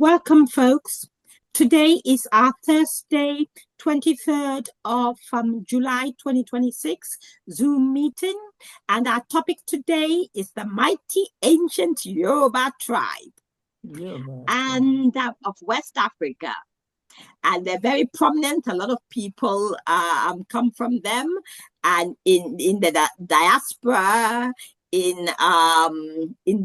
Welcome, folks. Today is our Thursday, 23rd of July 2026 Zoom meeting. And our topic today is the mighty ancient Yoruba tribe and of West Africa. And they're very prominent. A lot of people come from them. And in the diaspora, in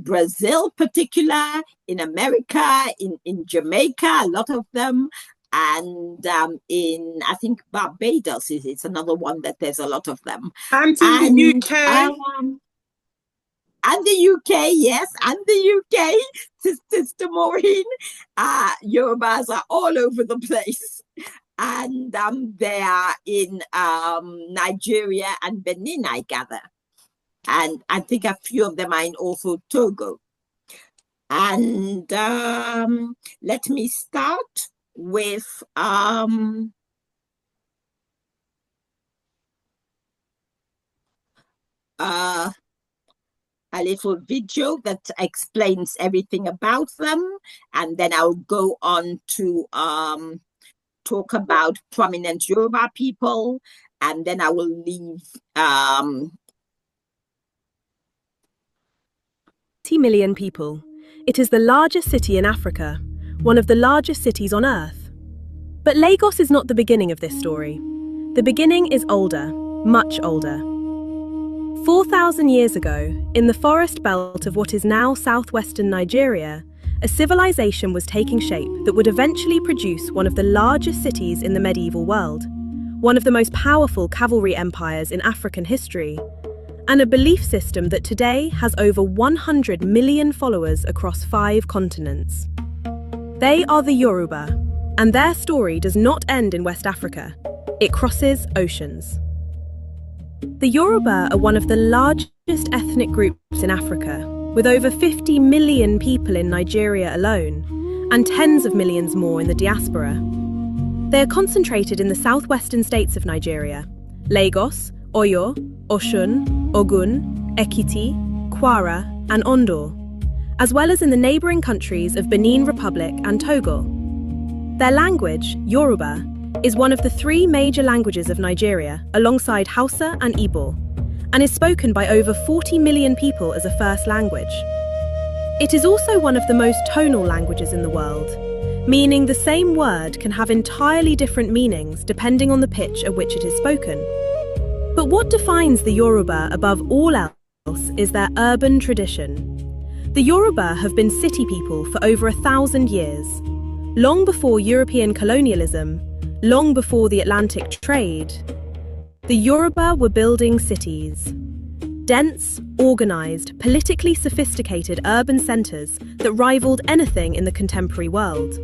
Brazil particular, in America, in Jamaica, a lot of them, and in I think Barbados is another one that there's a lot of them. And in the UK. And the UK, yes, and the UK, Sister Maureen. Yorubas are all over the place. And they are in Nigeria and Benin, I gather. And I think a few of them are in also Togo. And let me start with a little video that explains everything about them. And then I'll go on to talk about prominent Yoruba people. And then I will leave 80 million people. It is the largest city in Africa, one of the largest cities on Earth. But Lagos is not the beginning of this story. The beginning is older, much older. 4,000 years ago, in the forest belt of what is now southwestern Nigeria, a civilization was taking shape that would eventually produce one of the largest cities in the medieval world, one of the most powerful cavalry empires in African history, and a belief system that today has over 100 million followers across 5 continents. They are the Yoruba, and their story does not end in West Africa. It crosses oceans. The Yoruba are one of the largest ethnic groups in Africa, with over 50 million people in Nigeria alone, and tens of millions more in the diaspora. They are concentrated in the southwestern states of Nigeria: Lagos, Oyo, Osun, Ogun, Ekiti, Kwara, and Ondo, as well as in the neighbouring countries of Benin Republic and Togo. Their language, Yoruba, is one of the 3 major languages of Nigeria, alongside Hausa and Igbo, and is spoken by over 40 million people as a first language. It is also one of the most tonal languages in the world, meaning the same word can have entirely different meanings depending on the pitch at which it is spoken. But what defines the Yoruba above all else is their urban tradition. The Yoruba have been city people for over 1,000 years. Long before European colonialism, long before the Atlantic trade, the Yoruba were building cities. Dense, organised, politically sophisticated urban centres that rivaled anything in the contemporary world.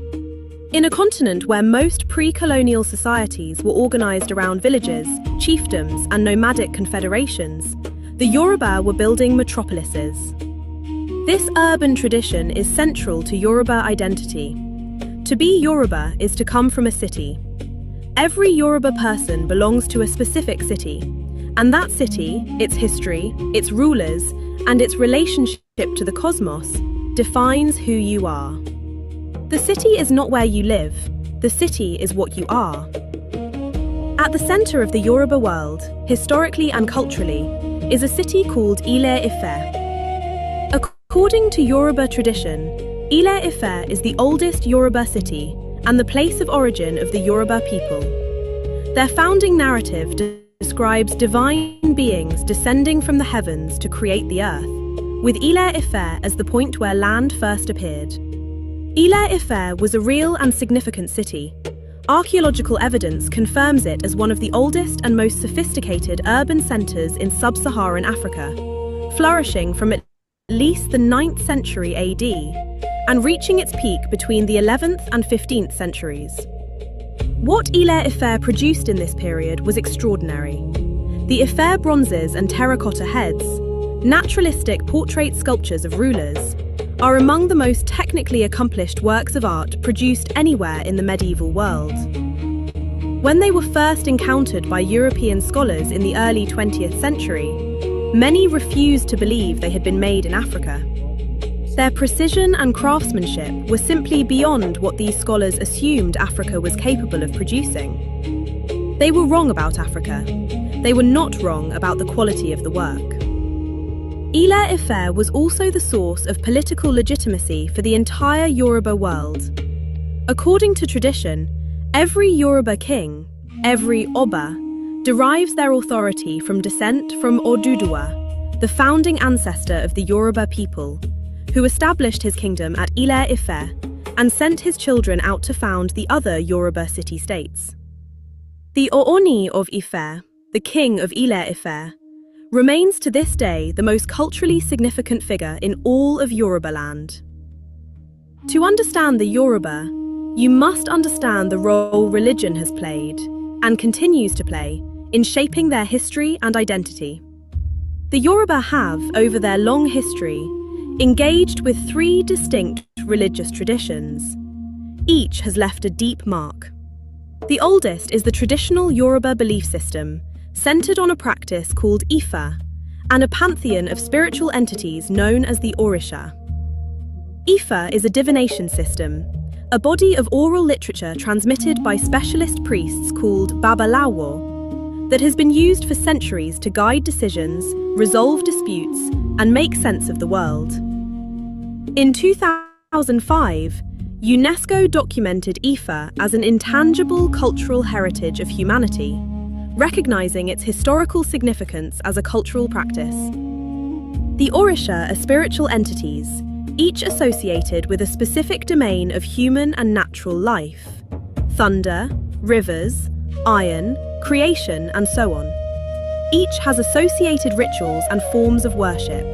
In a continent where most pre-colonial societies were organised around villages, chiefdoms and nomadic confederations, the Yoruba were building metropolises. This urban tradition is central to Yoruba identity. To be Yoruba is to come from a city. Every Yoruba person belongs to a specific city, and that city, its history, its rulers, and its relationship to the cosmos defines who you are. The city is not where you live, the city is what you are. At the centre of the Yoruba world, historically and culturally, is a city called Ile-Ife. According to Yoruba tradition, Ile-Ife is the oldest Yoruba city and the place of origin of the Yoruba people. Their founding narrative describes divine beings descending from the heavens to create the earth, with Ile-Ife as the point where land first appeared. Ile-Ife was a real and significant city. Archaeological evidence confirms it as one of the oldest and most sophisticated urban centres in sub-Saharan Africa, flourishing from at least the 9th century AD, and reaching its peak between the 11th and 15th centuries. What Ile-Ife produced in this period was extraordinary. The Ife bronzes and terracotta heads, naturalistic portrait sculptures of rulers, are among the most technically accomplished works of art produced anywhere in the medieval world. When they were first encountered by European scholars in the early 20th century, many refused to believe they had been made in Africa. Their precision and craftsmanship were simply beyond what these scholars assumed Africa was capable of producing. They were wrong about Africa. They were not wrong about the quality of the work. Ile-Ife was also the source of political legitimacy for the entire Yoruba world. According to tradition, every Yoruba king, every Oba, derives their authority from descent from Oduduwa, the founding ancestor of the Yoruba people, who established his kingdom at Ile-Ife and sent his children out to found the other Yoruba city-states. The Ooni of Ife, the king of Ile-Ife, remains to this day the most culturally significant figure in all of Yoruba land. To understand the Yoruba, you must understand the role religion has played, and continues to play, in shaping their history and identity. The Yoruba have, over their long history, engaged with 3 distinct religious traditions. Each has left a deep mark. The oldest is the traditional Yoruba belief system, centered on a practice called Ifa, and a pantheon of spiritual entities known as the Orisha. Ifa is a divination system, a body of oral literature transmitted by specialist priests called Babalawo, that has been used for centuries to guide decisions, resolve disputes, and make sense of the world. In 2005, UNESCO documented Ifa as an intangible cultural heritage of humanity, recognizing its historical significance as a cultural practice. The Orisha are spiritual entities, each associated with a specific domain of human and natural life: thunder, rivers, iron, creation, and so on. Each has associated rituals and forms of worship.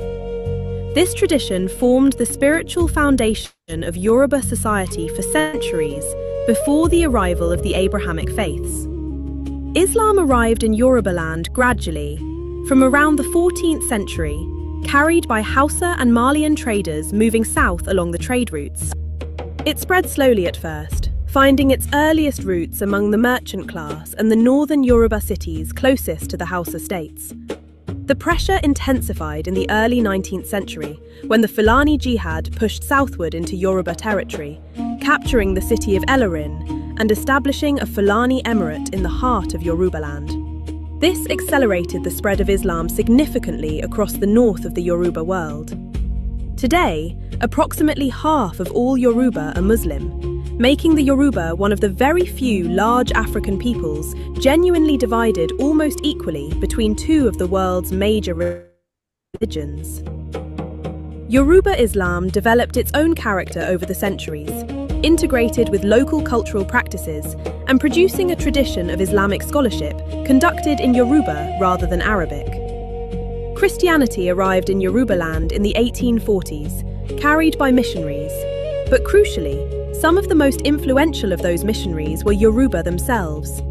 This tradition formed the spiritual foundation of Yoruba society for centuries before the arrival of the Abrahamic faiths. Islam arrived in Yoruba land gradually, from around the 14th century, carried by Hausa and Malian traders moving south along the trade routes. It spread slowly at first, finding its earliest roots among the merchant class and the northern Yoruba cities closest to the Hausa states. The pressure intensified in the early 19th century, when the Fulani Jihad pushed southward into Yoruba territory, capturing the city of Ilorin and establishing a Fulani emirate in the heart of Yorubaland. This accelerated the spread of Islam significantly across the north of the Yoruba world. Today, approximately half of all Yoruba are Muslim, making the Yoruba one of the very few large African peoples genuinely divided almost equally between 2 of the world's major religions. Yoruba Islam developed its own character over the centuries, integrated with local cultural practices and producing a tradition of Islamic scholarship conducted in Yoruba rather than Arabic. Christianity arrived in Yoruba land in the 1840s, carried by missionaries, but crucially, some of the most influential of those missionaries were Yoruba themselves.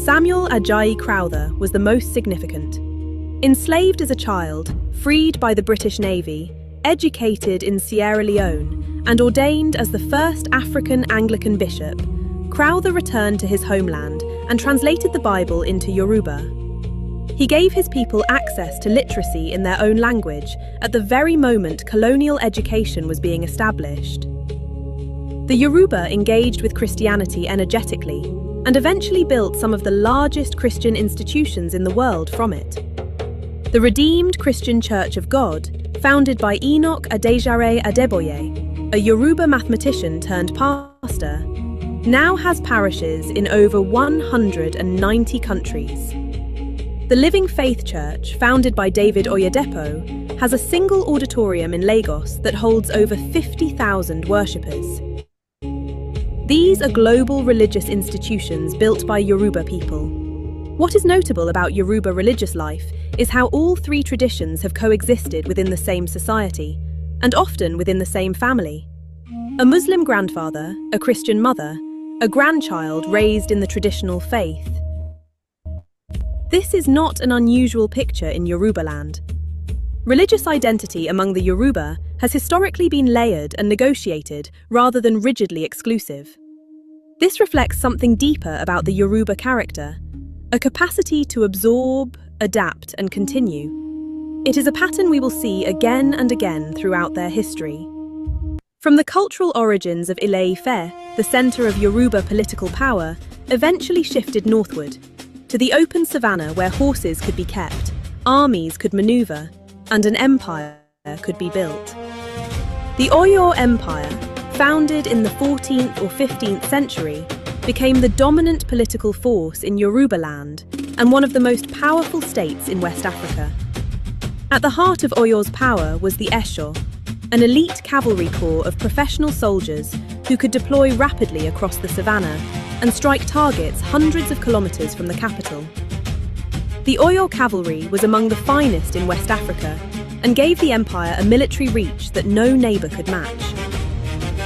Samuel Ajayi Crowther was the most significant. Enslaved as a child, freed by the British Navy, educated in Sierra Leone, and ordained as the first African Anglican bishop, Crowther returned to his homeland and translated the Bible into Yoruba. He gave his people access to literacy in their own language at the very moment colonial education was being established. The Yoruba engaged with Christianity energetically and eventually built some of the largest Christian institutions in the world from it. The Redeemed Christian Church of God, founded by Enoch Adejare Adeboye, a Yoruba mathematician turned pastor, now has parishes in over 190 countries. The Living Faith Church, founded by David Oyedepo, has a single auditorium in Lagos that holds over 50,000 worshippers. These are global religious institutions built by Yoruba people. What is notable about Yoruba religious life is how all 3 traditions have coexisted within the same society, and often within the same family. A Muslim grandfather, a Christian mother, a grandchild raised in the traditional faith. This is not an unusual picture in Yoruba land. Religious identity among the Yoruba has historically been layered and negotiated rather than rigidly exclusive. This reflects something deeper about the Yoruba character, a capacity to absorb, adapt, and continue. It is a pattern we will see again and again throughout their history. From the cultural origins of Ile-Ife, the centre of Yoruba political power, eventually shifted northward, to the open savannah where horses could be kept, armies could maneuver, and an empire could be built. The Oyo Empire, founded in the 14th or 15th century, became the dominant political force in Yoruba land and one of the most powerful states in West Africa. At the heart of Oyo's power was the Esho, an elite cavalry corps of professional soldiers who could deploy rapidly across the savannah and strike targets hundreds of kilometres from the capital. The Oyo cavalry was among the finest in West Africa and gave the empire a military reach that no neighbour could match.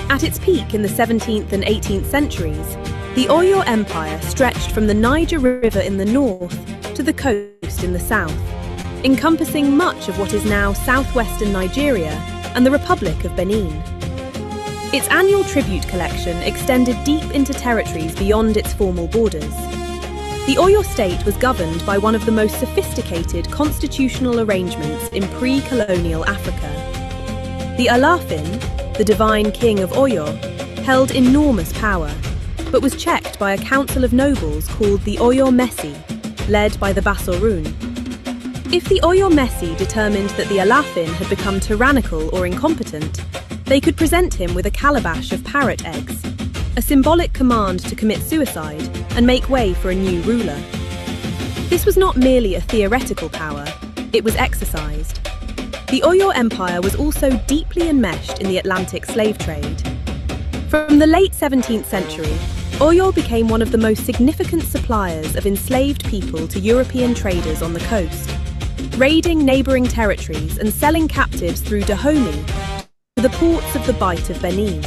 At its peak in the 17th and 18th centuries, the Oyo Empire stretched from the Niger River in the north to the coast in the south, encompassing much of what is now southwestern Nigeria and the Republic of Benin. Its annual tribute collection extended deep into territories beyond its formal borders. The Oyo state was governed by one of the most sophisticated constitutional arrangements in pre-colonial Africa. The Alafin, the divine king of Oyo, held enormous power, but was checked by a council of nobles called the Oyo Messi, led by the Basorun. If the Oyo Messi determined that the Alafin had become tyrannical or incompetent, they could present him with a calabash of parrot eggs, a symbolic command to commit suicide and make way for a new ruler. This was not merely a theoretical power, it was exercised. The Oyo Empire was also deeply enmeshed in the Atlantic slave trade. From the late 17th century, Oyo became one of the most significant suppliers of enslaved people to European traders on the coast, raiding neighbouring territories and selling captives through Dahomey to the ports of the Bight of Benin.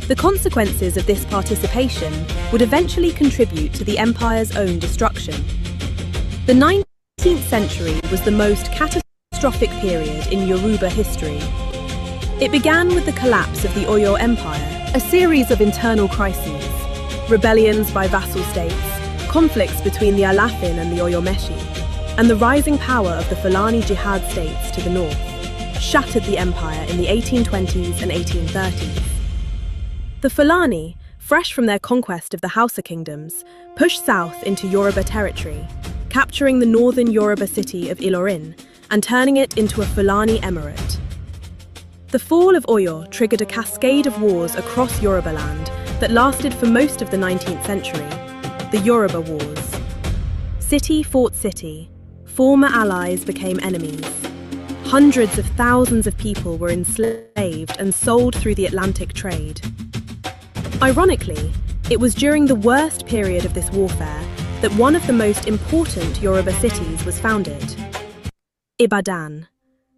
The consequences of this participation would eventually contribute to the empire's own destruction. The 19th century was the most catastrophic period in Yoruba history. It began with the collapse of the Oyo Empire, a series of internal crises, rebellions by vassal states, conflicts between the Alafin and the Oyo Meshi, and the rising power of the Fulani Jihad states to the north, shattered the empire in the 1820s and 1830s. The Fulani, fresh from their conquest of the Hausa kingdoms, pushed south into Yoruba territory, capturing the northern Yoruba city of Ilorin and turning it into a Fulani emirate. The fall of Oyo triggered a cascade of wars across Yoruba land that lasted for most of the 19th century, the Yoruba Wars. City fought city, former allies became enemies. Hundreds of thousands of people were enslaved and sold through the Atlantic trade. Ironically, it was during the worst period of this warfare that one of the most important Yoruba cities was founded. Ibadan.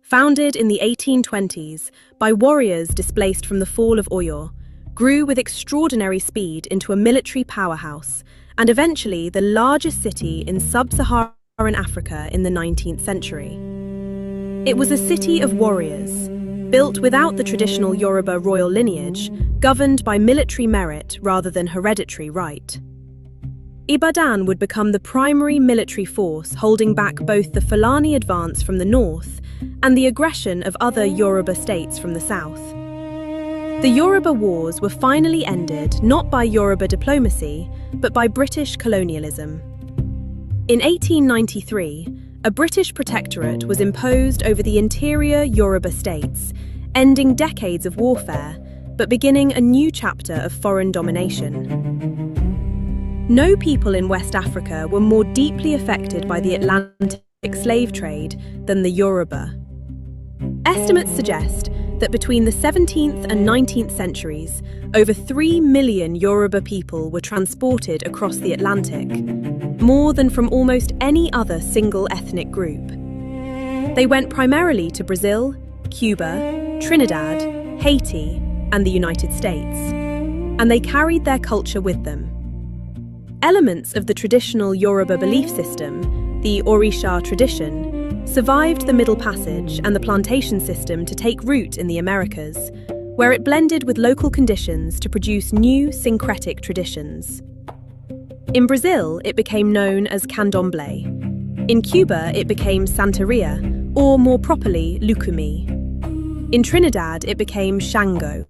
Founded in the 1820s by warriors displaced from the fall of Oyo, grew with extraordinary speed into a military powerhouse and eventually the largest city in sub-Saharan Africa in the 19th century. It was a city of warriors, built without the traditional Yoruba royal lineage, governed by military merit rather than hereditary right. Ibadan would become the primary military force holding back both the Fulani advance from the north and the aggression of other Yoruba states from the south. The Yoruba Wars were finally ended not by Yoruba diplomacy, but by British colonialism. In 1893, a British protectorate was imposed over the interior Yoruba states, ending decades of warfare, but beginning a new chapter of foreign domination. No people in West Africa were more deeply affected by the Atlantic slave trade than the Yoruba. Estimates suggest that between the 17th and 19th centuries, over 3 million Yoruba people were transported across the Atlantic, more than from almost any other single ethnic group. They went primarily to Brazil, Cuba, Trinidad, Haiti, and the United States, and they carried their culture with them. Elements of the traditional Yoruba belief system, the Orisha tradition, survived the Middle Passage and the plantation system to take root in the Americas, where it blended with local conditions to produce new syncretic traditions. In Brazil, it became known as candomblé. In Cuba, it became Santeria, or more properly, Lucumi. In Trinidad, it became Shango.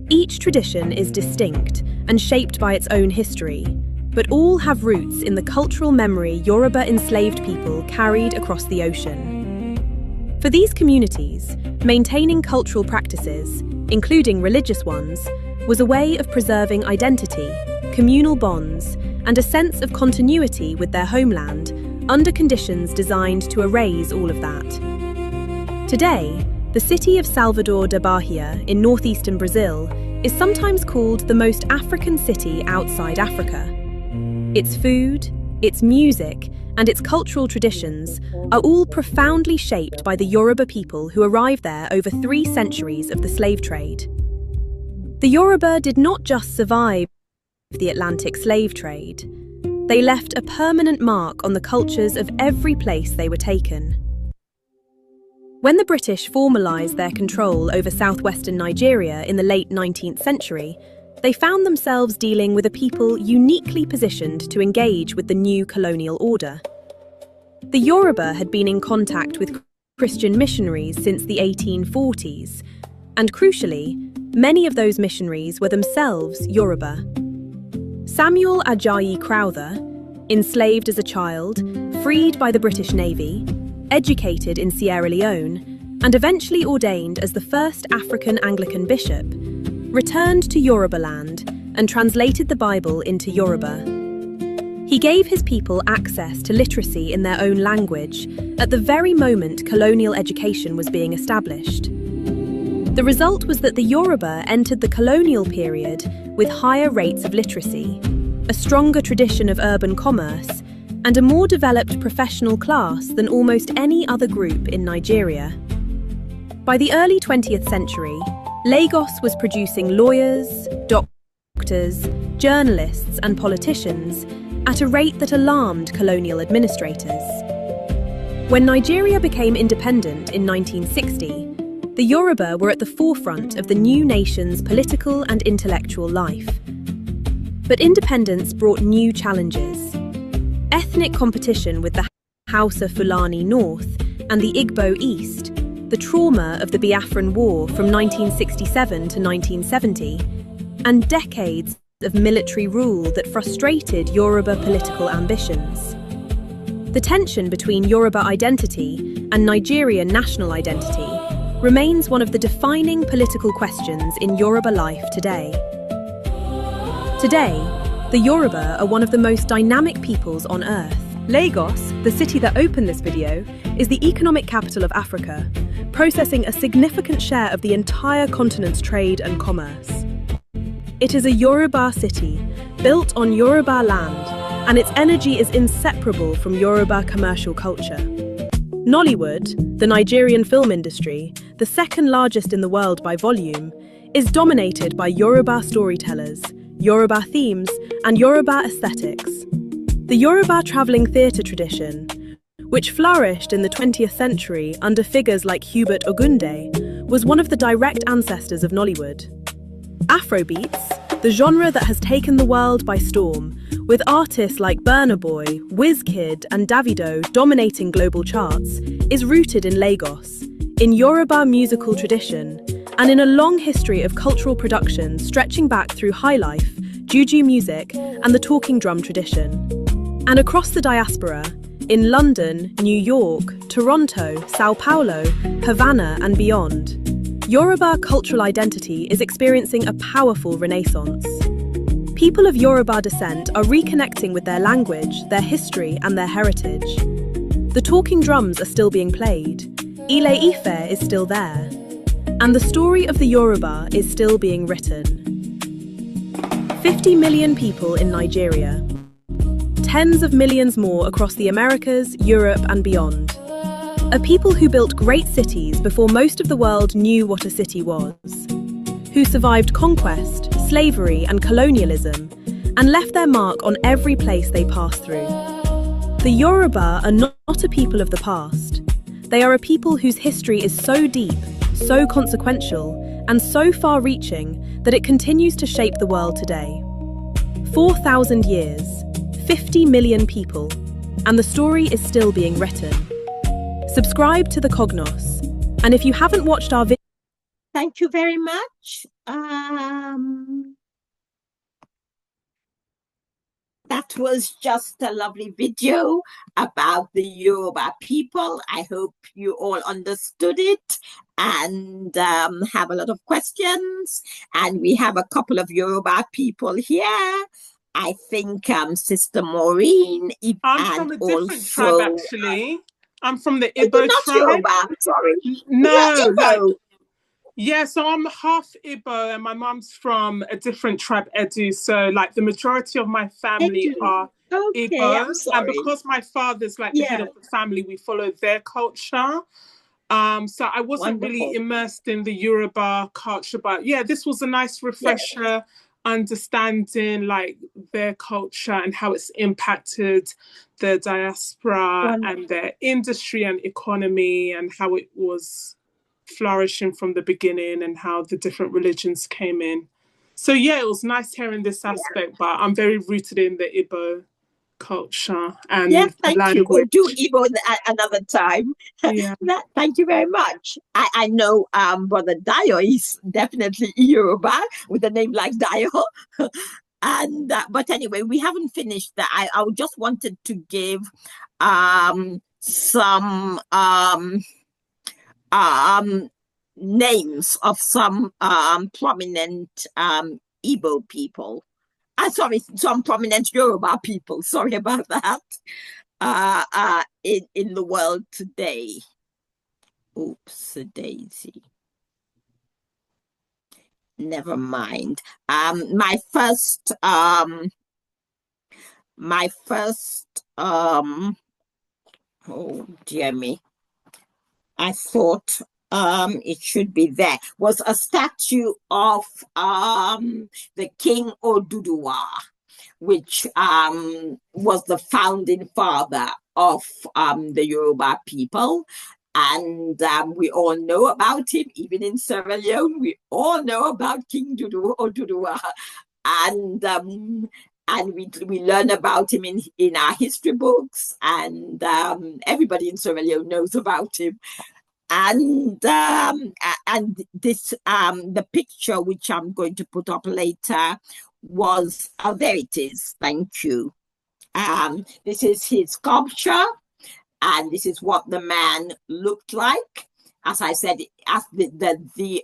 Each tradition is distinct and shaped by its own history, but all have roots in the cultural memory Yoruba enslaved people carried across the ocean. For these communities, maintaining cultural practices, including religious ones, was a way of preserving identity, communal bonds, and a sense of continuity with their homeland under conditions designed to erase all of that. Today, the city of Salvador da Bahia in northeastern Brazil is sometimes called the most African city outside Africa. Its food, its music, and its cultural traditions are all profoundly shaped by the Yoruba people who arrived there over 3 centuries of the slave trade. The Yoruba did not just survive the Atlantic slave trade. They left a permanent mark on the cultures of every place they were taken. When the British formalised their control over southwestern Nigeria in the late 19th century, they found themselves dealing with a people uniquely positioned to engage with the new colonial order. The Yoruba had been in contact with Christian missionaries since the 1840s, and crucially, many of those missionaries were themselves Yoruba. Samuel Ajayi Crowther, enslaved as a child, freed by the British Navy, educated in Sierra Leone, and eventually ordained as the first African Anglican bishop, returned to Yoruba land and translated the Bible into Yoruba. He gave his people access to literacy in their own language at the very moment colonial education was being established. The result was that the Yoruba entered the colonial period with higher rates of literacy, a stronger tradition of urban commerce, and a more developed professional class than almost any other group in Nigeria. By the early 20th century, Lagos was producing lawyers, doctors, journalists, and politicians at a rate that alarmed colonial administrators. When Nigeria became independent in 1960, the Yoruba were at the forefront of the new nation's political and intellectual life. But independence brought new challenges. Ethnic competition with the Hausa Fulani North and the Igbo East, the trauma of the Biafran War from 1967 to 1970, and decades of military rule that frustrated Yoruba political ambitions. The tension between Yoruba identity and Nigerian national identity remains one of the defining political questions in Yoruba life today. Today, the Yoruba are one of the most dynamic peoples on earth. Lagos, the city that opened this video, is the economic capital of Africa, processing a significant share of the entire continent's trade and commerce. It is a Yoruba city, built on Yoruba land, and its energy is inseparable from Yoruba commercial culture. Nollywood, the Nigerian film industry, the second largest in the world by volume, is dominated by Yoruba storytellers, Yoruba themes, and Yoruba aesthetics. The Yoruba travelling theatre tradition, which flourished in the 20th century under figures like Hubert Ogunde, was one of the direct ancestors of Nollywood. Afrobeats, the genre that has taken the world by storm, with artists like Burna Boy, Wizkid, and Davido dominating global charts, is rooted in Lagos, in Yoruba musical tradition, and in a long history of cultural production stretching back through highlife, juju music, and the talking drum tradition. And across the diaspora, in London, New York, Toronto, Sao Paulo, Havana, and beyond, Yoruba cultural identity is experiencing a powerful renaissance. People of Yoruba descent are reconnecting with their language, their history, and their heritage. The talking drums are still being played, Ile Ife is still there, and the story of the Yoruba is still being written. 50 million people in Nigeria, tens of millions more across the Americas, Europe, and beyond. A people who built great cities before most of the world knew what a city was, who survived conquest, slavery, and colonialism, and left their mark on every place they passed through. The Yoruba are not a people of the past. They are a people whose history is so deep, so consequential, and so far-reaching that it continues to shape the world today. 4,000 years, 50 million people, and the story is still being written. Subscribe to the Cognos, and if you haven't watched our Thank you very much. That was just a lovely video about the Yoruba people. I hope you all understood it and have a lot of questions. And we have a couple of Yoruba people here. I think Sister Maureen I'm and from a different tribe, also actually. I'm from the you're Igbo not tribe. Yoruba, I'm sorry. No, You're Igbo. yeah, so I'm half Igbo and my mum's from a different tribe, Edu. So, the majority of my family Edu. are Okay, I'm Igbo. And sorry. because my father's like the head Yeah, of the family, we follow their culture. So I wasn't really wonderful. immersed in the Yoruba culture, but yeah, this was a nice Yeah, refresher understanding their culture and how it's impacted the diaspora and wonderful. their industry and economy and how it was flourishing from the beginning and how the different religions came in. So yeah, it was nice hearing this aspect, but I'm very rooted in the Igbo culture Yeah, and thank you. We'll do language. Igbo another time. Yeah. Thank you very much. I know Brother Dio is definitely Yoruba with a name like Dio. And but anyway, we haven't finished that. I just wanted to give some um names of some prominent Igbo people. Sorry, some prominent Yoruba people. Sorry about that. In the world today. Oops, a daisy. Never mind. My first oh dear me. I thought it should be there. Was a statue of the King Oduduwa, which was the founding father of the Yoruba people. And we all know about him, even in Sierra Leone. We all know about King Dudu Oduduwa, and we learn about him in our history books, and everybody in Sierra Leone knows about him. And this the picture which I'm going to put up later was there it is. Thank you. This is his sculpture, and this is what the man looked like. As I said, as the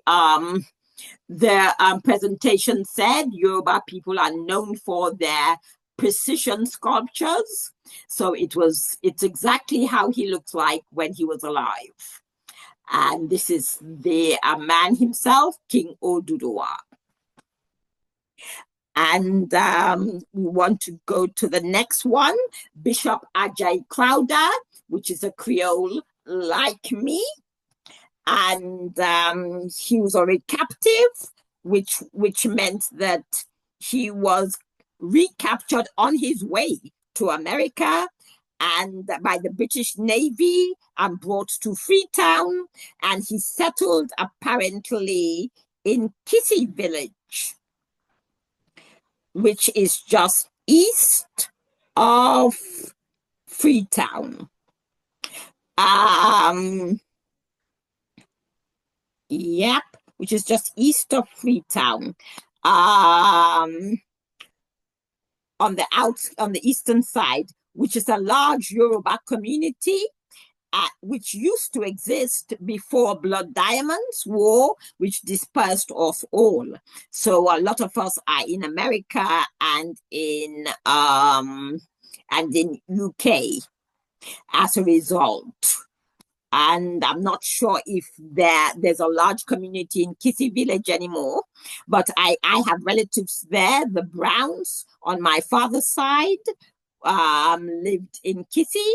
presentation said, Yoruba people are known for their precision sculptures. So it's exactly how he looked like when he was alive. And this is the man himself, King Oduduwa. And we want to go to the next one, Bishop Ajay Crowder, which is a Creole like me. And he was already captive, which meant that he was recaptured on his way to America and by the British Navy and brought to Freetown. And he settled apparently in Kissy Village, which is just east of Freetown. Yep, which is just east of Freetown. On the eastern side, which is a large Yoruba community, which used to exist before Blood Diamonds War, which dispersed us all. So a lot of us are in America and in UK as a result. And I'm not sure if there's a large community in Kissy Village anymore, but I have relatives there. The Browns on my father's side lived in Kissy,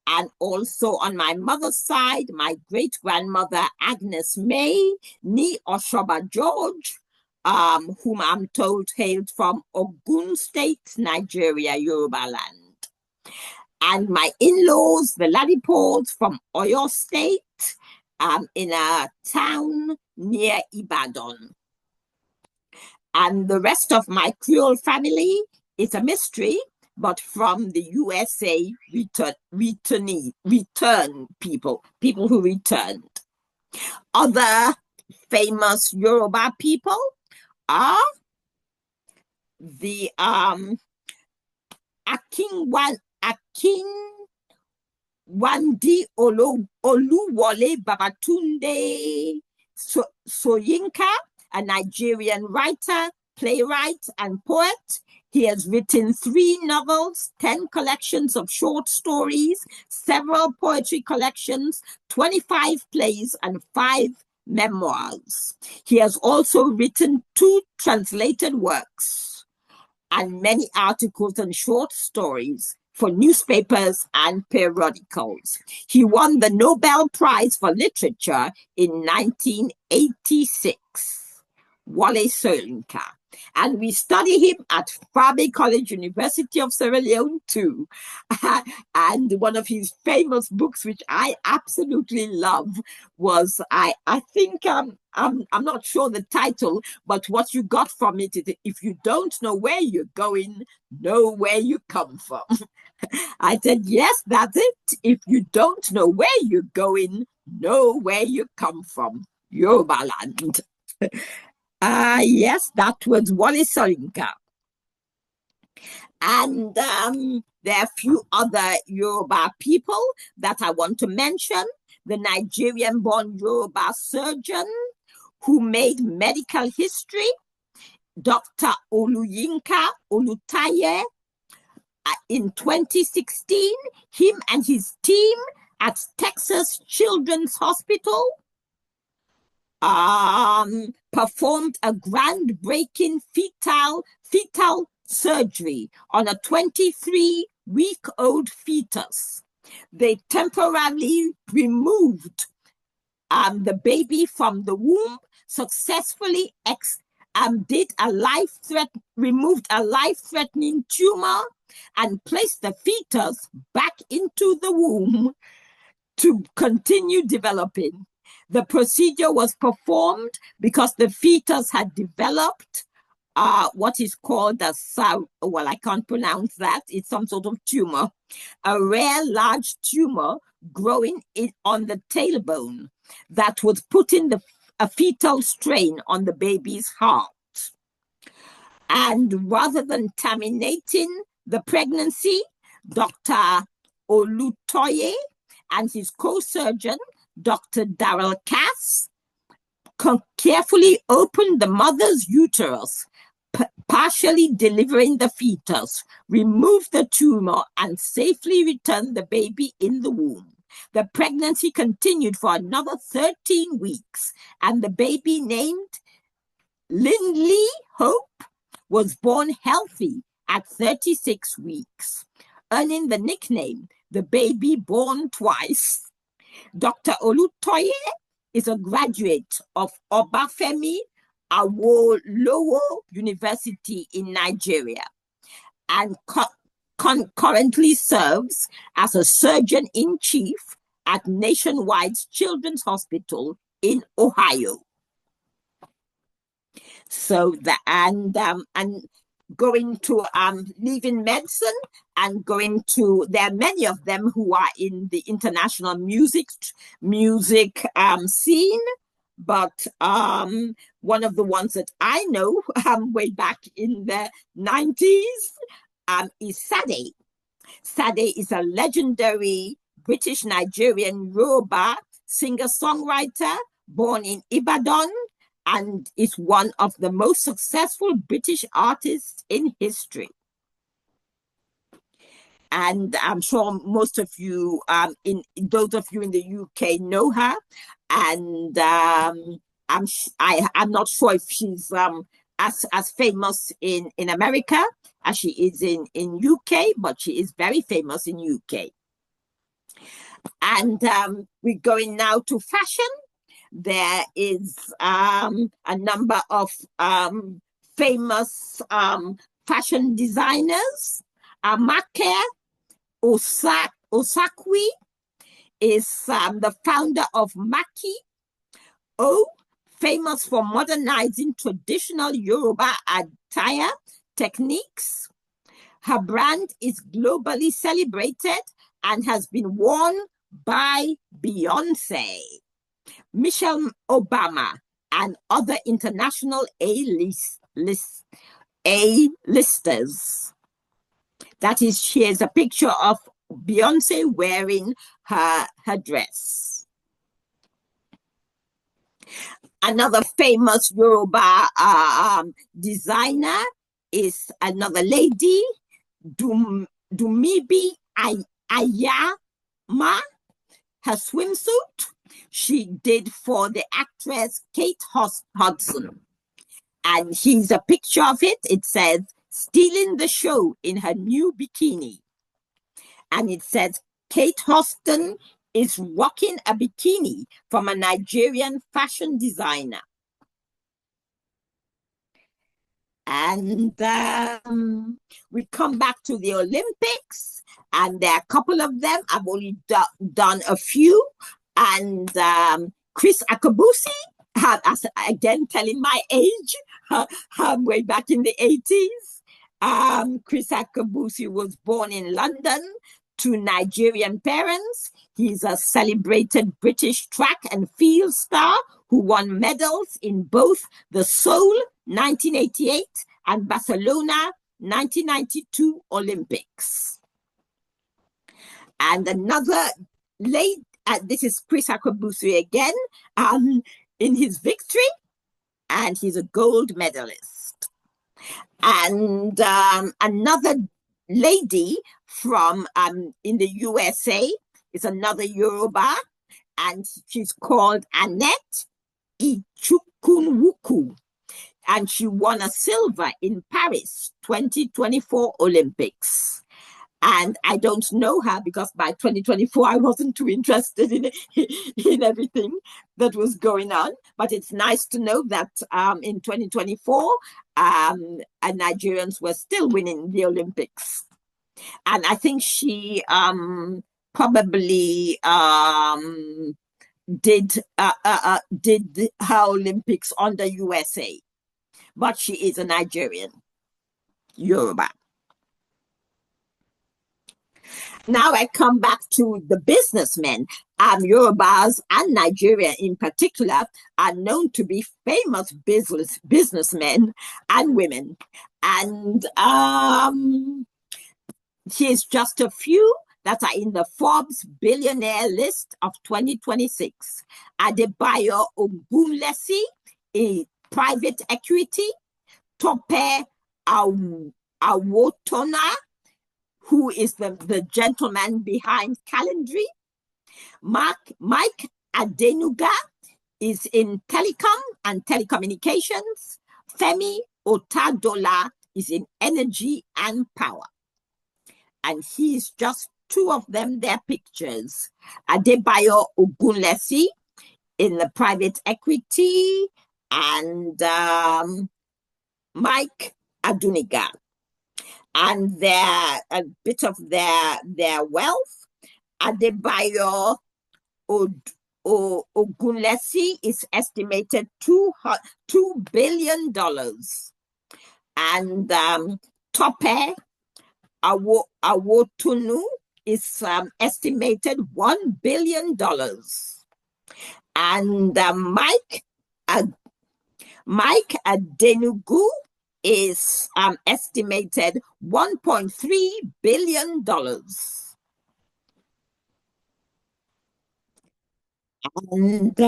and also on my mother's side, my great grandmother Agnes May, Nee Oshoba George, whom I'm told hailed from Ogun State, Nigeria, Yoruba land. And my in-laws, the Ladipoles from Oyo State, in a town near Ibadan. And the rest of my Creole family is a mystery, but from the USA return people who returned. Other famous Yoruba people are the Akinwandi Oluwole Babatunde Soyinka, a Nigerian writer, playwright, and poet. He has written 3 novels, 10 collections of short stories, several poetry collections, 25 plays, and 5 memoirs. He has also written 2 translated works and many articles and short stories for newspapers and periodicals. He won the Nobel Prize for Literature in 1986. Wale Soyinka. And we study him at Fabe College, University of Sierra Leone too. And one of his famous books, which I absolutely love, was I think I'm not sure the title, but what you got from it is, if you don't know where you're going, know where you come from. I said, yes, that's it. If you don't know where you're going, know where you come from. Yoruba land. Yes, that was Wale Soyinka. And there are a few other Yoruba people that I want to mention. The Nigerian-born Yoruba surgeon who made medical history, Dr. Oluyinka Olutaye. In 2016, him and his team at Texas Children's Hospital performed a groundbreaking fetal surgery on a 23-week-old fetus. They temporarily removed the baby from the womb, successfully removed a life-threatening tumor, and placed the fetus back into the womb to continue developing. The procedure was performed because the fetus had developed what is called I can't pronounce that. It's some sort of tumor, a rare large tumor growing on the tailbone that was putting a fetal strain on the baby's heart. And rather than terminating the pregnancy, Dr. Olutoye and his co-surgeon, Dr. Darrell Cass, carefully opened the mother's uterus, partially delivering the fetus, removed the tumor, and safely returned the baby in the womb. The pregnancy continued for another 13 weeks, and the baby, named Lindley Hope, was born healthy at 36 weeks, earning the nickname the baby born twice. Dr. Olutoye is a graduate of Obafemi Awolowo University in Nigeria and currently serves as a surgeon-in-chief at Nationwide Children's Hospital in Ohio. So going to leaving medicine and going to, there are many of them who are in the international music scene, but one of the ones that I know way back in the 90s is Sade. Sade is a legendary British Nigerian Yoruba singer-songwriter born in Ibadan, and is one of the most successful British artists in history. And I'm sure most of you, those of you in the UK, know her. And I'm not sure if she's as famous in America as she is in UK, but she is very famous in UK. And we're going now to fashion. There is a number of famous fashion designers. Amake Osakwi is the founder of Maki O, famous for modernizing traditional Yoruba attire techniques. Her brand is globally celebrated and has been worn by Beyonce, Michelle Obama, and other international A-listers. That is, here's a picture of Beyonce wearing her dress. Another famous Yoruba designer is another lady, Dumibi Ayama. Her swimsuit she did for the actress Kate Hudson. And here's a picture of it. It says, "Stealing the show in her new bikini." And it says, Kate Hudson is rocking a bikini from a Nigerian fashion designer. And we come back to the Olympics, and there are a couple of them. I've only done a few. And Chris Akabusi, again telling my age, way back in the 80s. Chris Akabusi was born in London to Nigerian parents. He's a celebrated British track and field star who won medals in both the Seoul 1988 and Barcelona 1992 Olympics. And another late, this is Chris Akabusi again, in his victory, and he's a gold medalist. And another lady from in the USA is another Yoruba, and she's called Annette Ichukunwuku, and she won a silver in Paris 2024 Olympics. And I don't know her because by 2024 I wasn't too interested in everything that was going on. But it's nice to know that in 2024 Nigerians were still winning the Olympics. And I think she probably did her Olympics on the USA, but she is a Nigerian Yoruba. Now I come back to the businessmen. Yorubas and Nigeria in particular are known to be famous businessmen and women. And here's just a few that are in the Forbes billionaire list of 2026. Adebayo Ogunlesi in private equity, Tope Awotona, who is the gentleman behind Calendly. Mike Adenuga is in telecom and telecommunications. Femi Otadola is in energy and power. And he's just two of them, their pictures. Adebayo Ogunlesi in the private equity, and Mike Aduniga. And a bit of their wealth. Adebayo Ogunlesi is estimated $2 billion. And Tope Awotunu is estimated $1 billion. And Mike Adenugu is estimated $1.3 billion. And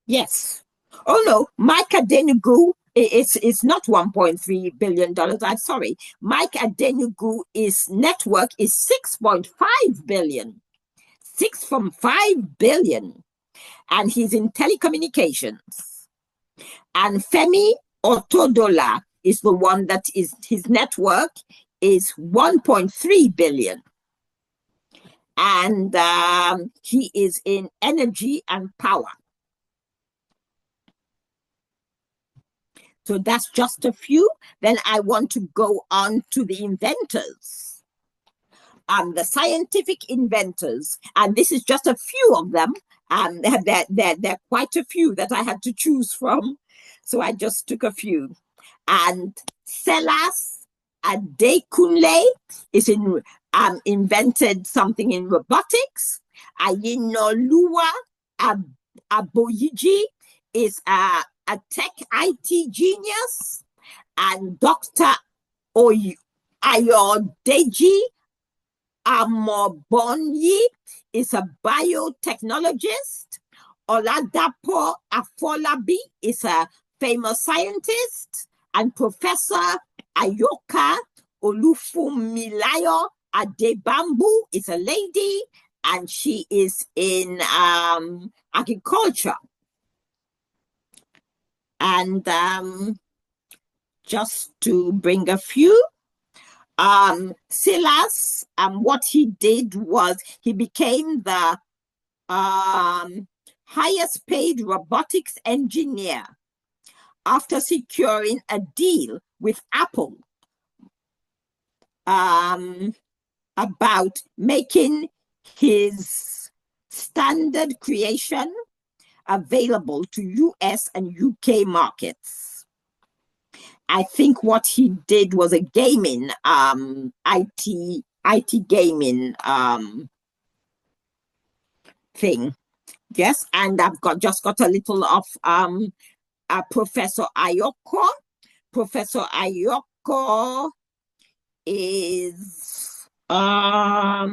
yes. Oh no, Mike Adenugu is not $1.3 billion. I'm sorry. Mike Adenugu's network is 6.5 billion. 6.5 billion. And he's in telecommunications. And Femi Otodola is the one that is, his network is 1.3 billion. And he is in energy and power. So that's just a few. Then I want to go on to the inventors. The scientific inventors, and this is just a few of them. There are quite a few that I had to choose from, so I just took a few. And Selas Adekunle is invented something in robotics. Ayinoluwa Aboyiji is a tech IT genius, and Dr. Ayodeji Amobonyi is a biotechnologist. Oladapo Afolabi is a famous scientist, and Professor Ayoka Olufunmilayo Adebambu is a lady, and she is in agriculture. And just to bring a few, Silas, what he did was he became the highest paid robotics engineer after securing a deal with Apple about making his standard creation available to US and UK markets. I think what he did was a gaming, IT gaming thing. Yes, and I've just got a little of Professor Ayoko. Professor Ayoko is a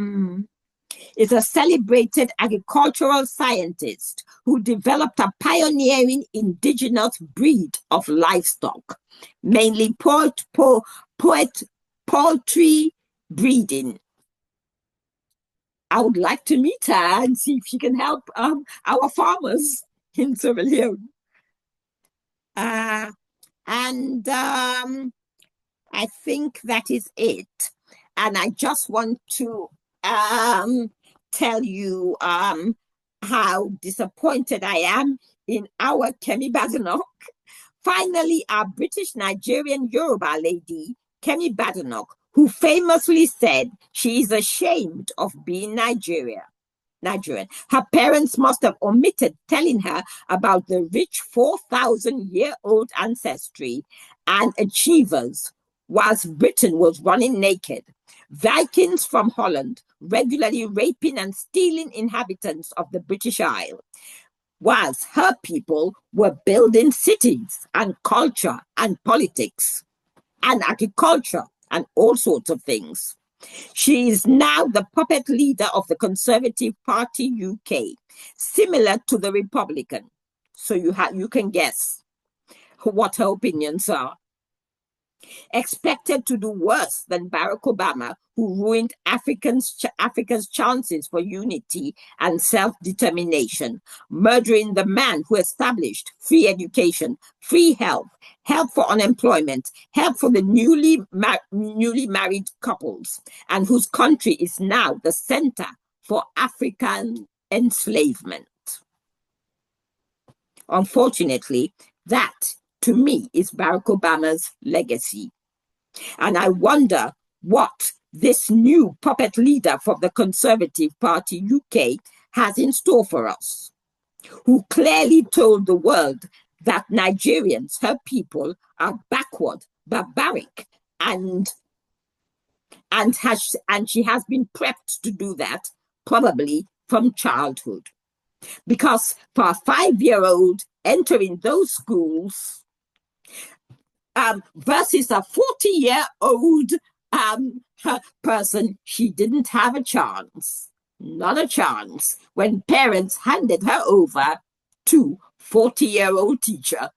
celebrated agricultural scientist who developed a pioneering indigenous breed of livestock, mainly poultry breeding. I would like to meet her and see if she can help our farmers in Sierra Leone. And I think that is it. And I just want to tell you how disappointed I am in our Kemi Badenoch. Finally, our British Nigerian Yoruba lady, Kemi Badenoch, who famously said she is ashamed of being Nigerian. Her parents must have omitted telling her about the rich 4,000-year-old ancestry and achievers, whilst Britain was running naked. Vikings from Holland regularly raping and stealing inhabitants of the British Isle, whilst her people were building cities and culture and politics and agriculture and all sorts of things. She is now the puppet leader of the Conservative Party UK, similar to the Republican. So you can guess what her opinions are. Expected to do worse than Barack Obama, who ruined Africa's chances for unity and self-determination, murdering the man who established free education, free health, help for unemployment, help for the newly married couples, and whose country is now the center for African enslavement. Unfortunately, that, to me, is Barack Obama's legacy. And I wonder what this new puppet leader from the Conservative Party UK has in store for us, who clearly told the world that Nigerians, her people, are backward, barbaric, and she has been prepped to do that, probably from childhood. Because for a 5-year-old entering those schools, versus a 40-year-old person, she didn't have a chance. Not a chance when parents handed her over to 40-year-old teacher,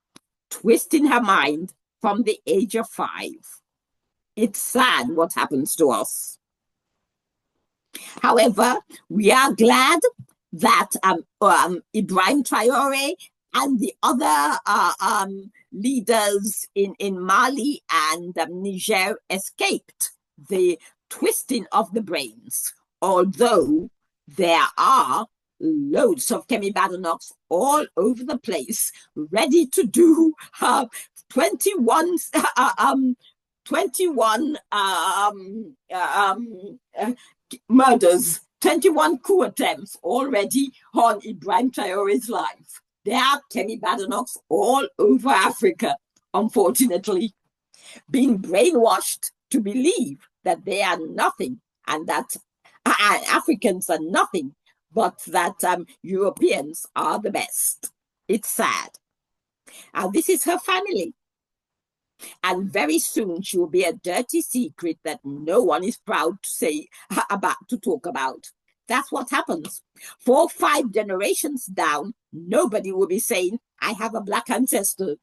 twisting her mind from the age of 5. It's sad what happens to us. However, we are glad that Ibrahim Traore and the other leaders in Mali and Niger escaped the twisting of the brains, although there are loads of Kemi Badenochs all over the place, ready to do 21 murders, 21 coup attempts already on Ibrahim Traore's life. There are Kemi Badenochs all over Africa, unfortunately, being brainwashed to believe that they are nothing and that Africans are nothing but that Europeans are the best. It's sad. And this is her family. And very soon she will be a dirty secret that no one is proud to say about, to talk about. That's what happens. 4 or 5 generations down, nobody will be saying, I have a black ancestor.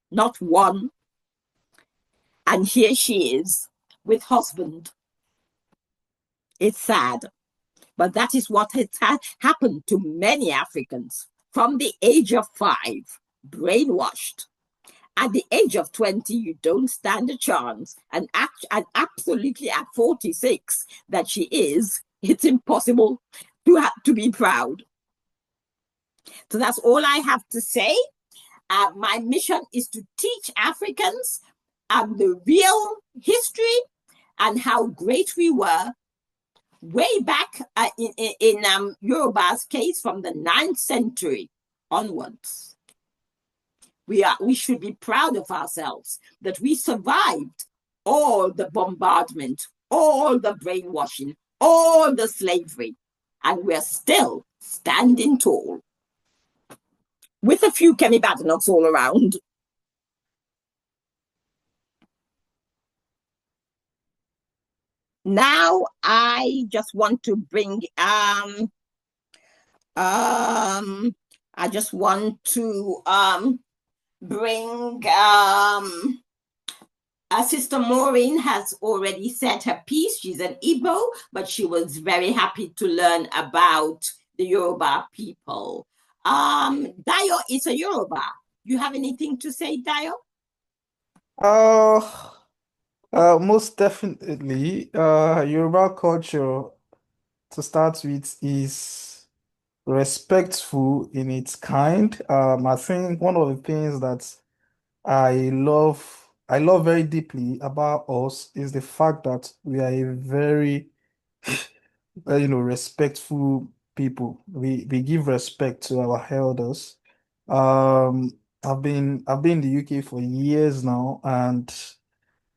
Not one. And here she is with husband. It's sad. But that is what has happened to many Africans from the age of 5, brainwashed. At the age of 20, you don't stand a chance. And absolutely at 46, that she is, it's impossible to be proud. So that's all I have to say. My mission is to teach Africans the real history and how great we were way back in Yoruba's case from the 9th century onwards. We should be proud of ourselves that we survived all the bombardment, all the brainwashing, all the slavery, and we're still standing tall with a few Kemi Badenochs all around. Now I just want to bring I just want to bring Sister Maureen has already said her piece. She's an Igbo, but she was very happy to learn about the Yoruba people. Dayo is a Yoruba. You have anything to say, Dayo? Uh, Most definitely. Yoruba culture, to start with, is respectful in its kind. I think one of the things that I love very deeply about us is the fact that we are a very, respectful people. We give respect to our elders. I've been in the UK for years now, and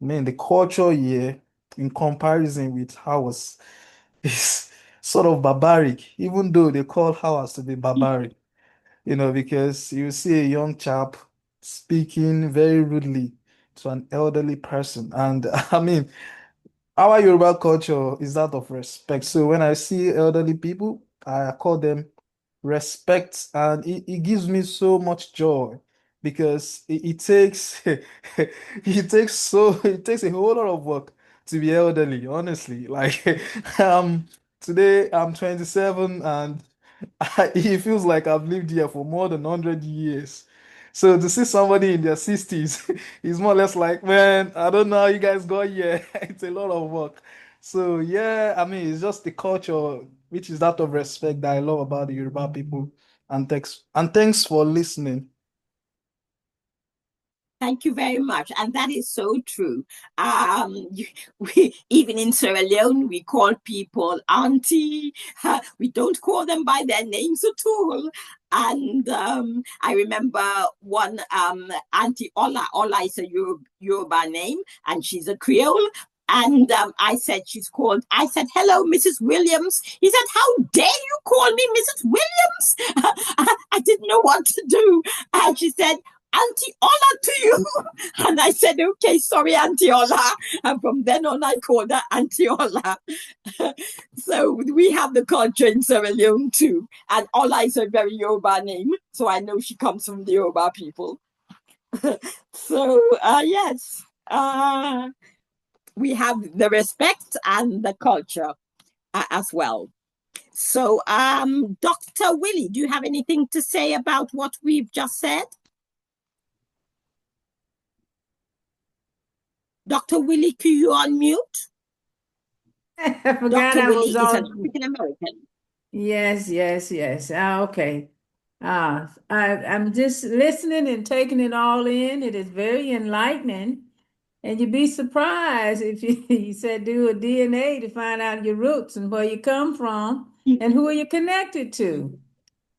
man, the culture here, in comparison with ours, is sort of barbaric, even though they call ours to be barbaric, because you see a young chap speaking very rudely to an elderly person. And I mean, our Yoruba culture is that of respect. So when I see elderly people, I call them respect, and it gives me so much joy because it takes it takes a whole lot of work to be elderly, honestly. Like today I'm 27, and it feels like I've lived here for more than 100 years. So to see somebody in their 60s is more or less like, man, I don't know how you guys got here. It's a lot of work. So yeah, I mean, it's just the culture, which is that of respect, that I love about the Yoruba people. And thanks for listening. Thank you very much. And that is so true. Even in Sierra Leone, we call people auntie. We don't call them by their names at all. And I remember one Auntie Ola. Ola is a Yoruba name, and she's a Creole. And I said, hello, Mrs. Williams. He said, how dare you call me Mrs. Williams? I didn't know what to do. And she said, Auntie Ola to you. And I said, okay, sorry, Auntie Ola. And from then on, I called her Auntie Ola. So we have the culture in Sierra Leone too. And Ola is a very Yoruba name. So I know she comes from the Yoruba people. So, yes, we have the respect and the culture as well. So, Dr. Willie, do you have anything to say about what we've just said? Dr. Willie, can you unmute? I forgot Dr. I Willie was is an on. African American. Yes. Okay. I'm just listening and taking it all in. It is very enlightening. And you'd be surprised if you said do a DNA to find out your roots and where you come from and who are you connected to.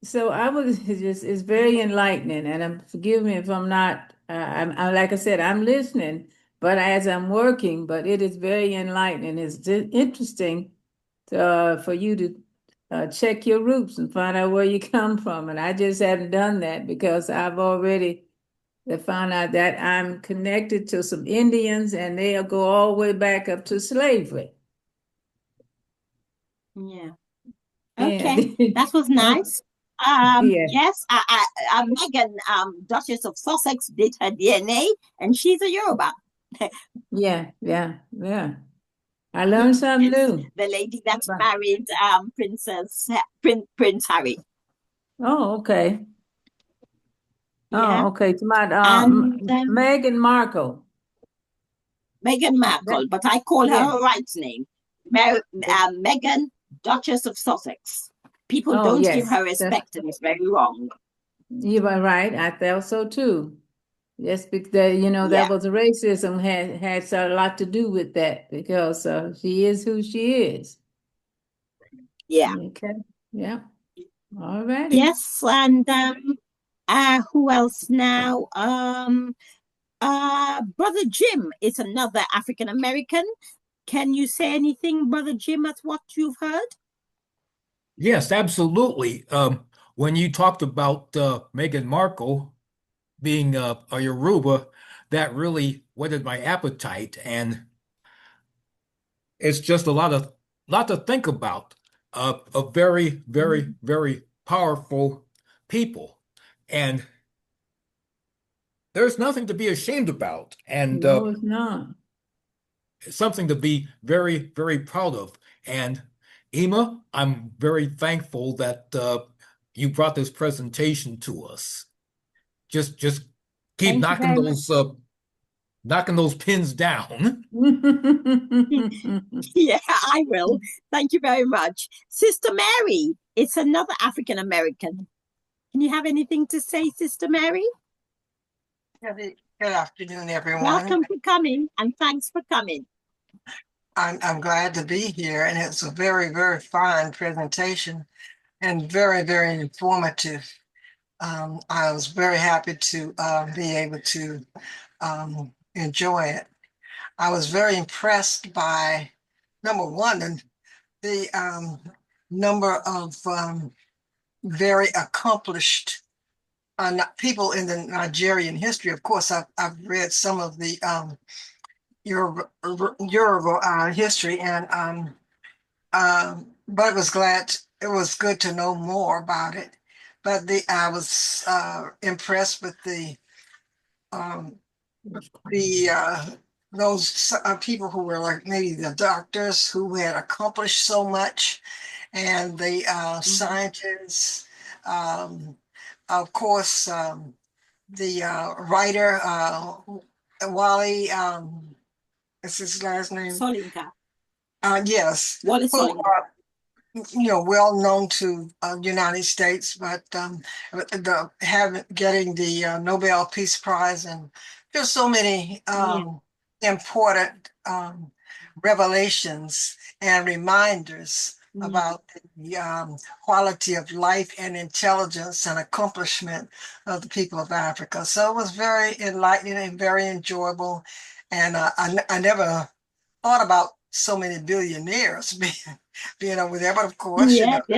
So I was just, it's very enlightening. And forgive me if I'm not, like I said, I'm listening, but as I'm working, but it is very enlightening. It's interesting for you to check your roots and find out where you come from. And I just haven't done that because I've already found out that I'm connected to some Indians and they'll go all the way back up to slavery. Yeah. And Okay, that was nice. yeah, Yes, Megan, Duchess of Sussex, did her DNA, and she's a Yoruba. yeah, yeah, yeah. I learned something Yes, new. the lady that But- married Prince Harry. Oh, okay. Yeah, Oh, okay. To my and Meghan Markle. Meghan That, Markle, but I call her yeah. her right name, Meghan, Duchess of Sussex. People Oh, don't give yes. her respect, and it's very wrong. You are right. I felt so too. Yes, because you know that Yeah, was racism had a lot to do with that because she is who she is. yeah. Okay. Yeah. All righty. Yes, and who else now? Brother Jim is another African American. Can you say anything, Brother Jim, at what you've heard? Yes, absolutely. When you talked about Meghan Markle being a Yoruba, that really whetted my appetite, and it's just lot to think about. A very, very, very powerful people, and there's nothing to be ashamed about, and No, it's not. something to be very, very proud of. And Ema, I'm very thankful that you brought this presentation to us. Just keep Thank you very much. knocking those pins down. Yeah, I will. Thank you very much. Sister Mary, it's another African American. Can you have anything to say, Sister Mary? Good afternoon, everyone. Welcome for coming, and thanks for coming. I'm glad to be here, and it's a very, very fine presentation and very, very informative. I was very happy to be able to enjoy it. I was very impressed by, number one, the number of very accomplished people in the Nigerian history. Of course, I've read some of the Yoruba history, and but it was good to know more about it. But I was impressed with um, those people who were like maybe the doctors who had accomplished so much, and the scientists, um, of course, the writer Wally. Is his last name? Solinka. Yes, What is who Solinka? are well known to United States, but getting the Nobel Peace Prize, and there's so many important revelations and reminders about the quality of life and intelligence and accomplishment of the people of Africa. So it was very enlightening and very enjoyable, and I never thought about so many billionaires being over there, but of course, Yeah, but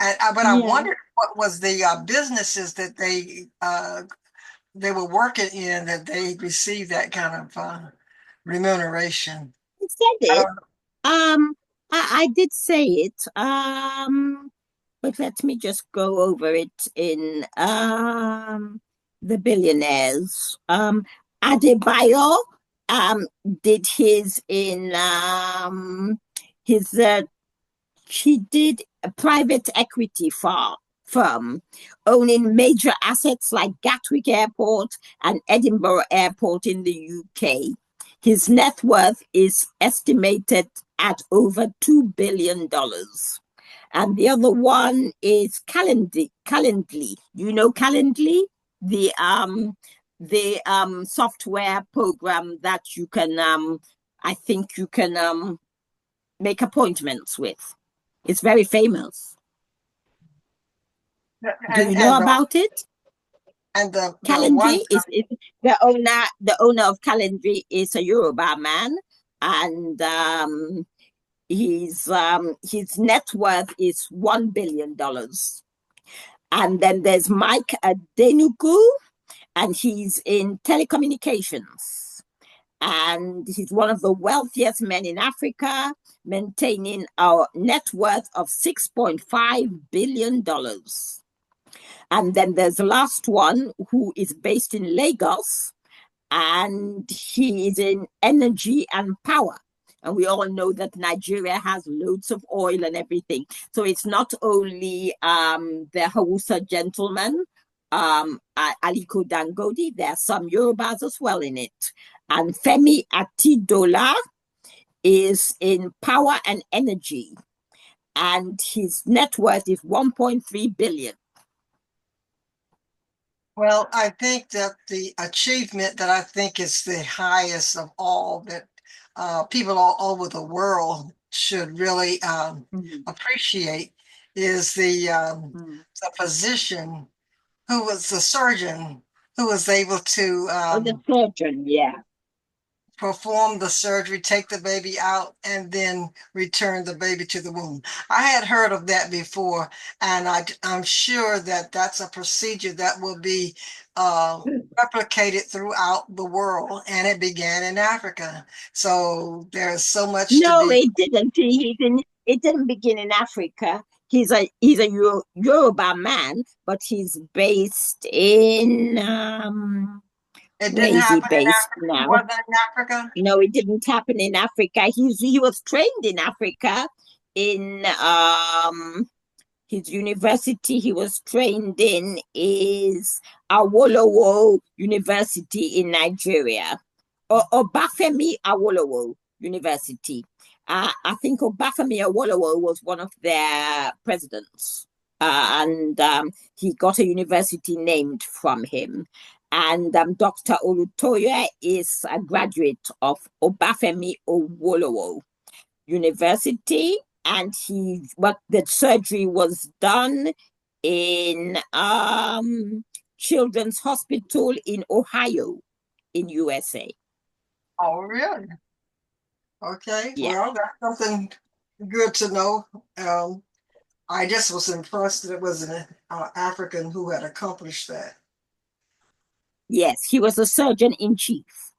I yeah. wondered what was the businesses that they were working in that they received that kind of remuneration. I said I it. don't know. I did say it. But let me just go over it in the billionaires. Adebayo did his in his he did a private equity firm owning major assets like Gatwick Airport and Edinburgh Airport in the UK. His net worth is estimated at over $2 billion. And the other one is Calendly. You know Calendly? The software program that you can I think you can make appointments with. It's very famous. Do you know about it? And the Calendly one is the owner of Calendly is a Yoruba man, and His net worth is $1 billion. And then there's Mike Adenugu, and he's in telecommunications. And he's one of the wealthiest men in Africa, maintaining a net worth of $6.5 billion. And then there's the last one, who is based in Lagos, and he is in energy and power. And we all know that Nigeria has loads of oil and everything. So it's not only the Hausa gentleman, Aliko Dangote, there are some Yorubas as well in it. And Femi Atidola is in power and energy, and his net worth is 1.3 billion. Well, I think that the achievement that I think is the highest of all that people all over the world should really appreciate is the physician who was the surgeon who was able to the surgeon, yeah. perform the surgery, take the baby out, and then return the baby to the womb. I had heard of that before, and I'm sure that that's a procedure that will be replicated throughout the world, and it began in Africa. So there's so much to No, be. it didn't. It didn't begin in Africa. He's a Yoruba man, but he's based in It where didn't is he happen in based Africa. now? Wasn't in Africa? No, it didn't happen in Africa. He was trained in Africa in his university he was trained in is Awolowo University in Nigeria, or Obafemi Awolowo University. I think Obafemi Awolowo was one of their presidents, and he got a university named from him. And Dr. Olutoye is a graduate of Obafemi Awolowo University, and the surgery was done in Children's Hospital in Ohio, in USA. Oh, really? Okay. Yeah. Well, that's something good to know. I just was impressed that it was an African who had accomplished that. Yes, he was a surgeon in chief.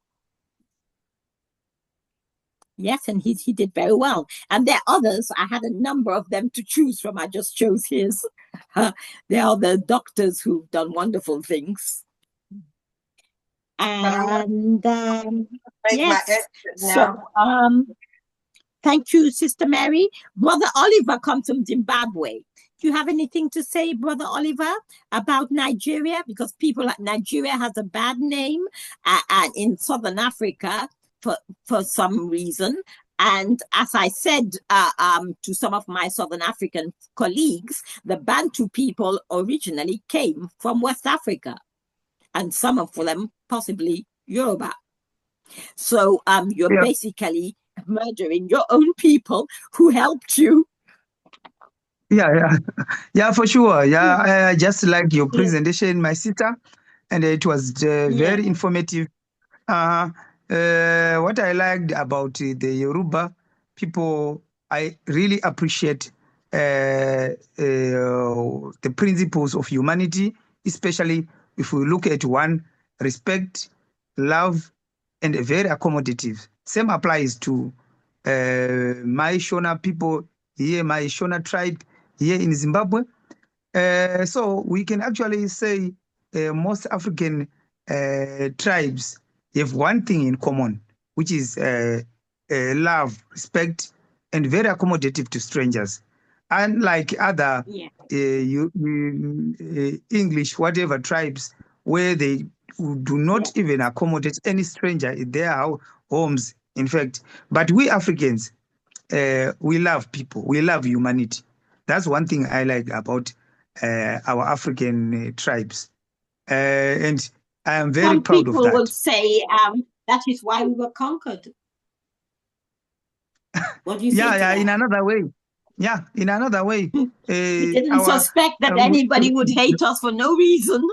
Yes, and he did very well. And there are others. I had a number of them to choose from. I just chose his. There are the doctors who've done wonderful things. And yes, so thank you, Sister Mary. Brother Oliver comes from Zimbabwe. Do you have anything to say, Brother Oliver, about Nigeria? Because people like Nigeria has a bad name in Southern Africa for some reason. And as I said to some of my Southern African colleagues, the Bantu people originally came from West Africa, and some of them possibly Yoruba. So you're basically murdering your own people who helped you. Yeah, for sure. Yeah, I just like your presentation, my sister, and it was very informative. What I liked about the Yoruba people, I really appreciate the principles of humanity, especially if we look at one, respect, love, and very accommodative. Same applies to my Shona people here, my Shona tribe here in Zimbabwe. So we can actually say most African tribes have one thing in common, which is love, respect, and very accommodative to strangers. Unlike other English, whatever tribes, where they do not even accommodate any stranger in their homes, in fact. But we Africans, we love people, we love humanity. That's one thing I like about our African tribes. And I am very proud of that. Some people will say that is why we were conquered. What do you say to that? In another way. Yeah, in another way. We didn't suspect that anybody would hate us for no reason.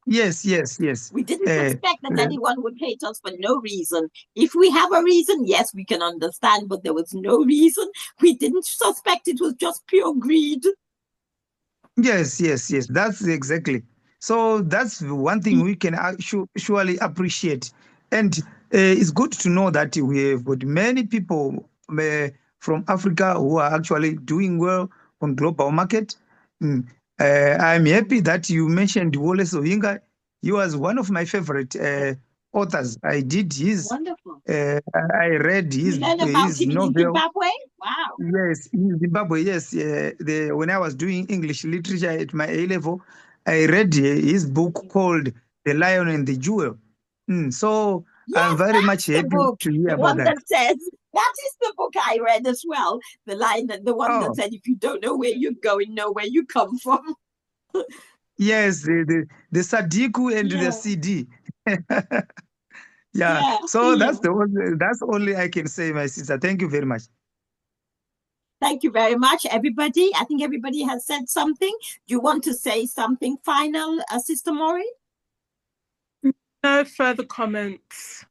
Yes, yes, yes. We didn't suspect that Uh, anyone would hate us for no reason. If we have a reason, yes, we can understand, but there was no reason. We didn't suspect, it was just pure greed. Yes, yes, yes. That's exactly. So that's one thing we can surely appreciate. And it's good to know that we have got many people from Africa who are actually doing well on global market. Mm. I'm happy that you mentioned Wole Soyinka. He was one of my favorite authors. I did his, Wonderful. I read You learn about his him in novel. Zimbabwe? Wow. Yes, in Zimbabwe, yes. When I was doing English literature at my A level, I read his book called The Lion and the Jewel. So I'm Yes, very much that's the happy book. to hear The about one that. that says, that is the book I read as well. The one that Oh, said, if you don't know where you're going, know where you come from. yes, the Sadiku and the Yeah, CD. Yeah, yeah, so yeah. that's only I can say, my sister. Thank you very much. Thank you very much, everybody. I think everybody has said something. Do you want to say something final, Sister Maury? No further comments.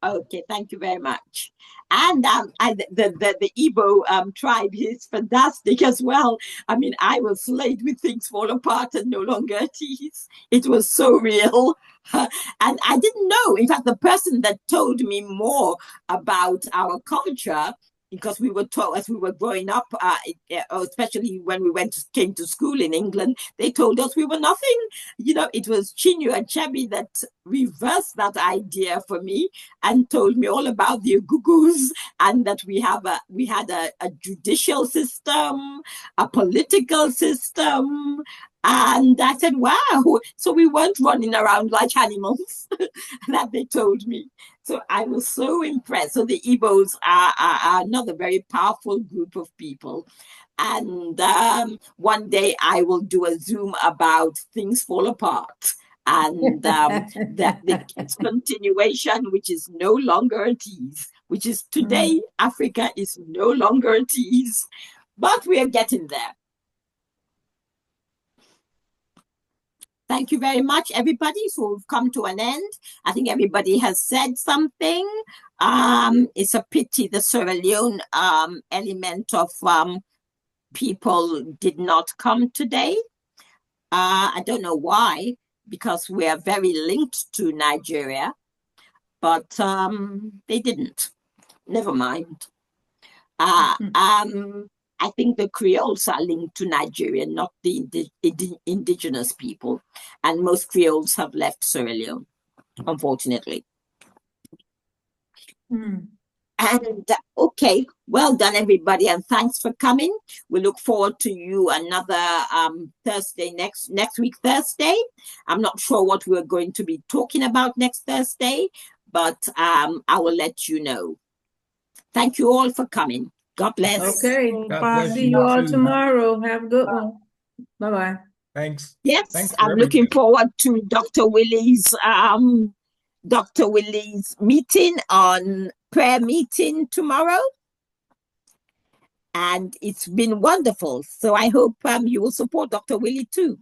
Okay, thank you very much. And the Igbo tribe is fantastic as well. I mean, I was slayed with things fall apart and no longer at ease. It was so real. And I didn't know. In fact, the person that told me more about our culture, because we were taught as we were growing up, especially when we came to school in England, they told us we were nothing. You know, it was Chinua Achebe that reversed that idea for me and told me all about the Ogugus and that we had a judicial system, a political system. And I said, wow. So we weren't running around like animals that they told me. So I was so impressed. So the Igbos are another very powerful group of people. And one day I will do a Zoom about things fall apart and the continuation, which is no longer at ease, which is today, Africa is no longer at ease, but we are getting there. Thank you very much, everybody. So we've come to an end. I think everybody has said something. It's a pity the Sierra Leone element of people did not come today. I don't know why, because we are very linked to Nigeria, but they didn't. Never mind. I think the Creoles are linked to Nigeria, not the indigenous people. And most Creoles have left Sierra Leone, unfortunately. And okay, well done, everybody, and thanks for coming. We look forward to you another Thursday, next week, Thursday. I'm not sure what we're going to be talking about next Thursday, but I will let you know. Thank you all for coming. God bless. Okay. God bless See you all too. tomorrow. Have a good one. Bye-bye. Thanks. Yes, Thanks for I'm looking everything. forward to Dr. Willie's meeting on prayer meeting tomorrow. And it's been wonderful. So I hope you will support Dr. Willie too.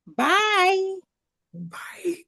Bye. Bye.